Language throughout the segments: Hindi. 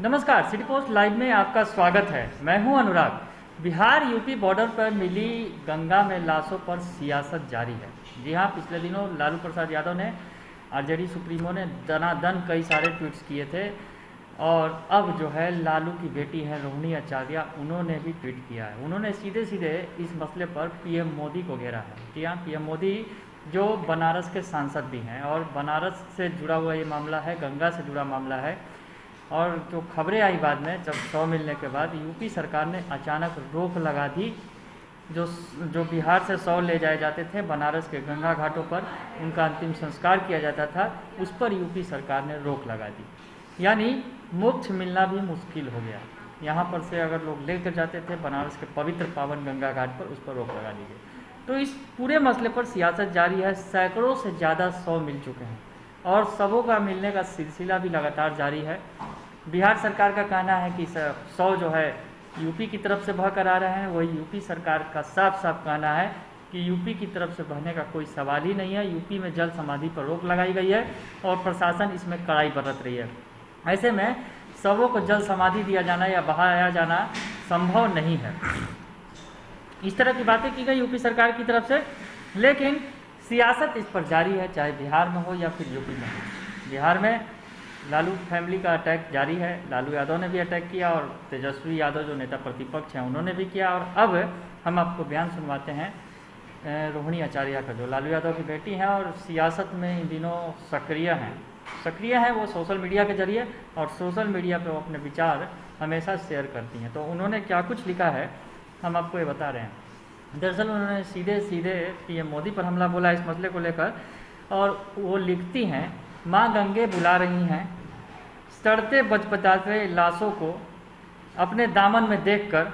नमस्कार, सिटी पोस्ट लाइव में आपका स्वागत है। मैं हूं अनुराग। बिहार यूपी बॉर्डर पर मिली गंगा में लाशों पर सियासत जारी है। जी हां, पिछले दिनों लालू प्रसाद यादव ने, आरजेडी सुप्रीमो ने दनादन कई सारे ट्वीट्स किए थे और अब जो है लालू की बेटी है रोहिणी आचार्य, उन्होंने भी ट्वीट किया है। उन्होंने सीधे सीधे इस मसले पर पीएम मोदी को घेरा है। जी हाँ, पीएम मोदी जो बनारस के सांसद भी हैं और बनारस से जुड़ा हुआ ये मामला है, गंगा से जुड़ा मामला है। और जो खबरें आई बाद में, जब 100 मिलने के बाद यूपी सरकार ने अचानक रोक लगा दी। जो बिहार से 100 ले जाए जाते थे बनारस के गंगा घाटों पर, उनका अंतिम संस्कार किया जाता था, उस पर यूपी सरकार ने रोक लगा दी। यानी मोक्ष मिलना भी मुश्किल हो गया। यहाँ पर से अगर लोग लेकर जाते थे बनारस के पवित्र पावन गंगा घाट पर, उस पर रोक लगा दी गई। तो इस पूरे मसले पर सियासत जारी है। सैकड़ों से ज़्यादा 100 मिल चुके हैं और सबों का मिलने का सिलसिला भी लगातार जारी है। बिहार सरकार का कहना है कि 100 जो है यूपी की तरफ से बह कर आ रहे हैं। वही यूपी सरकार का साफ साफ कहना है कि यूपी की तरफ से बहने का कोई सवाल ही नहीं है। यूपी में जल समाधि पर रोक लगाई गई है और प्रशासन इसमें कड़ाई बरत रही है। ऐसे में सबों को जल समाधि दिया जाना या बहाया जाना संभव नहीं है। इस तरह की बातें की गई यूपी सरकार की तरफ से, लेकिन सियासत इस पर जारी है, चाहे बिहार में हो या फिर यूपी में हो। बिहार में लालू फैमिली का अटैक जारी है। लालू यादव ने भी अटैक किया और तेजस्वी यादव जो नेता प्रतिपक्ष हैं उन्होंने भी किया। और अब हम आपको बयान सुनवाते हैं रोहिणी आचार्य का, जो लालू यादव की बेटी हैं और सियासत में इन दिनों सक्रिय हैं। वो सोशल मीडिया के जरिए और सोशल मीडिया पर वो अपने विचार हमेशा शेयर करती हैं। तो उन्होंने क्या कुछ लिखा है हम आपको ये बता रहे हैं। दरअसल उन्होंने सीधे सीधे पीएम मोदी पर हमला बोला इस मसले को लेकर, और वो लिखती हैं, माँ गंगे बुला रही हैं, सड़ते बचपचाते लाशों को अपने दामन में देखकर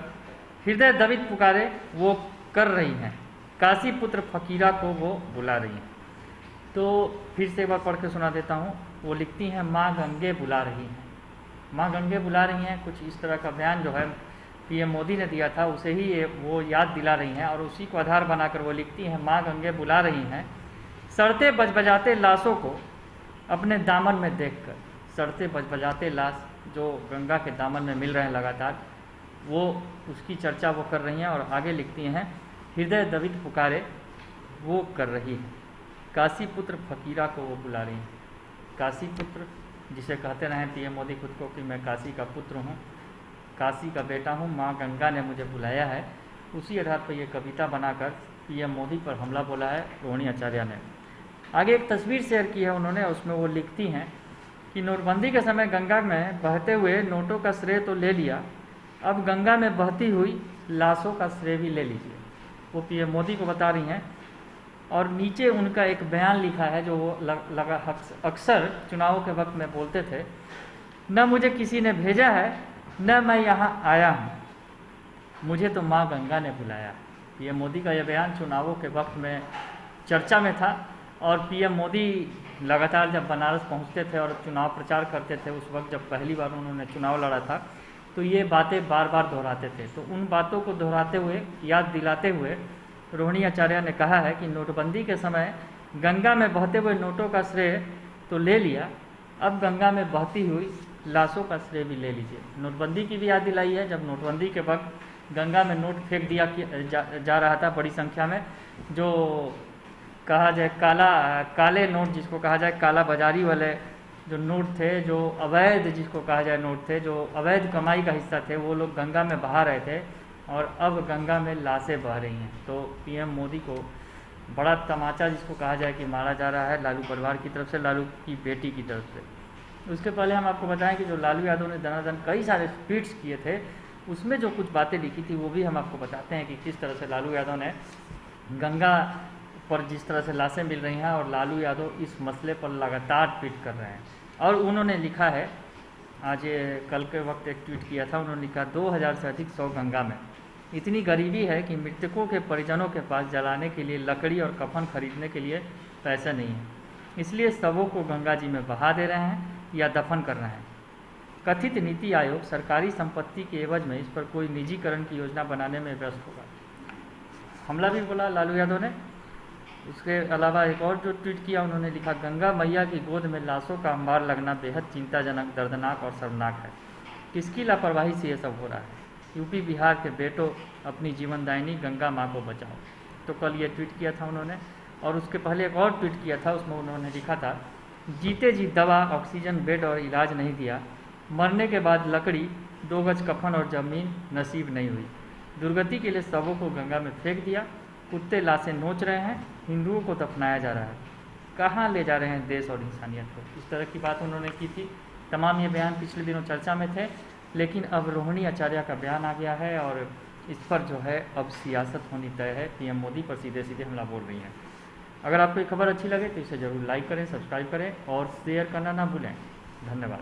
हृदय दवित पुकारे वो कर रही हैं, काशी पुत्र फकीरा को वो बुला रही हैं। तो फिर से एक बार पढ़ के सुना देता हूँ। वो लिखती हैं, माँ गंगे बुला रही हैं, माँ गंगे बुला रही हैं। कुछ इस तरह का बयान जो है पीएम मोदी ने दिया था, उसे ही वो याद दिला रही हैं और उसी को आधार बनाकर वो लिखती हैं, माँ गंगे बुला रही हैं, सड़ते बजबजाते लाशों को अपने दामन में देखकर। सड़ते बजबजाते लाश जो गंगा के दामन में मिल रहे हैं लगातार, वो उसकी चर्चा वो कर रही हैं। और आगे लिखती हैं, हृदय दवित पुकारे वो कर रही है, काशी पुत्र फकीरा को वो बुला रही हैं। काशी पुत्र जिसे कहते रहे पीएम मोदी खुद को कि मैं काशी का पुत्र हूँ, काशी का बेटा हूँ, माँ गंगा ने मुझे बुलाया है, उसी आधार पर यह कविता बनाकर पीएम मोदी पर हमला बोला है रोहिणी आचार्य ने। आगे एक तस्वीर शेयर की है उन्होंने, उसमें वो लिखती हैं कि नोटबंदी के समय गंगा में बहते हुए नोटों का श्रेय तो ले लिया, अब गंगा में बहती हुई लाशों का श्रेय भी ले लीजिए। वो पीएम मोदी को बता रही हैं। और नीचे उनका एक बयान लिखा है जो वो अक्सर चुनावों के वक्त में बोलते थे, न मुझे किसी ने भेजा है न मैं यहाँ आया हूँ, मुझे तो माँ गंगा ने बुलाया। पीएम मोदी का यह बयान चुनावों के वक्त में चर्चा में था। और पीएम मोदी लगातार जब बनारस पहुँचते थे और चुनाव प्रचार करते थे, उस वक्त जब पहली बार उन्होंने चुनाव लड़ा था, तो ये बातें बार बार दोहराते थे। तो उन बातों को दोहराते हुए, याद दिलाते हुए रोहिणी आचार्य ने कहा है कि नोटबंदी के समय गंगा में बहते हुए नोटों का श्रेय तो ले लिया, अब गंगा में बहती हुई लाशों का श्रेय भी ले लीजिए। नोटबंदी की भी याद दिलाई है, जब नोटबंदी के वक्त गंगा में नोट फेंक दिया जा रहा था बड़ी संख्या में, जो कहा जाए काले नोट, जिसको कहा जाए काला बाजारी वाले जो नोट थे, जो अवैध जिसको कहा जाए नोट थे, जो अवैध कमाई का हिस्सा थे, वो लोग गंगा में बहा रहे थे और अब गंगा में लाशें बह रही हैं। तो पीएम मोदी को बड़ा तमाचा जिसको कहा जाए कि मारा जा रहा है लालू परिवार की तरफ से, लालू की बेटी की तरफ से। उसके पहले हम आपको बताएं कि जो लालू यादव ने दनादन कई सारे ट्वीट्स किए थे, उसमें जो कुछ बातें लिखी थी वो भी हम आपको बताते हैं कि किस तरह से लालू यादव ने गंगा पर जिस तरह से लाशें मिल रही हैं, और लालू यादव इस मसले पर लगातार ट्वीट कर रहे हैं। और उन्होंने लिखा है, आज कल के वक्त एक ट्वीट किया था, उन्होंने लिखा, 2000 से अधिक 100 गंगा में। इतनी गरीबी है कि मृतकों के परिजनों के पास जलाने के लिए लकड़ी और कफन खरीदने के लिए पैसे नहीं है, इसलिए शवों को गंगा जी में बहा दे रहे हैं या दफन कर रहे हैं। कथित नीति आयोग सरकारी संपत्ति के एवज में इस पर कोई निजीकरण की योजना बनाने में व्यस्त होगा। हमला भी बोला लालू यादव ने। उसके अलावा एक और जो ट्वीट किया, उन्होंने लिखा, गंगा मैया की गोद में लाशों का अंबार लगना बेहद चिंताजनक, दर्दनाक और शर्मनाक है। किसकी लापरवाही से ये सब हो रहा है? यूपी बिहार के बेटों, अपनी जीवनदायिनी गंगा माँ को बचाओ। तो कल ये ट्वीट किया था उन्होंने, और उसके पहले एक और ट्वीट किया था, उसमें उन्होंने लिखा था, जीते जी दवा, ऑक्सीजन, बेड और इलाज नहीं दिया, मरने के बाद लकड़ी, 2 गज कफन और ज़मीन नसीब नहीं हुई। दुर्गति के लिए शवों को गंगा में फेंक दिया, कुत्ते लाशें नोच रहे हैं, हिंदुओं को दफनाया जा रहा है। कहाँ ले जा रहे हैं देश और इंसानियत को? इस तरह की बात उन्होंने की थी। तमाम ये बयान पिछले दिनों चर्चा में थे, लेकिन अब रोहिणी आचार्य का बयान आ गया है और इस पर जो है अब सियासत होनी तय है। पीएम मोदी पर सीधे सीधे हमला बोल रही हैं। अगर आपको ये खबर अच्छी लगे तो इसे ज़रूर लाइक करें, सब्सक्राइब करें और शेयर करना ना भूलें। धन्यवाद।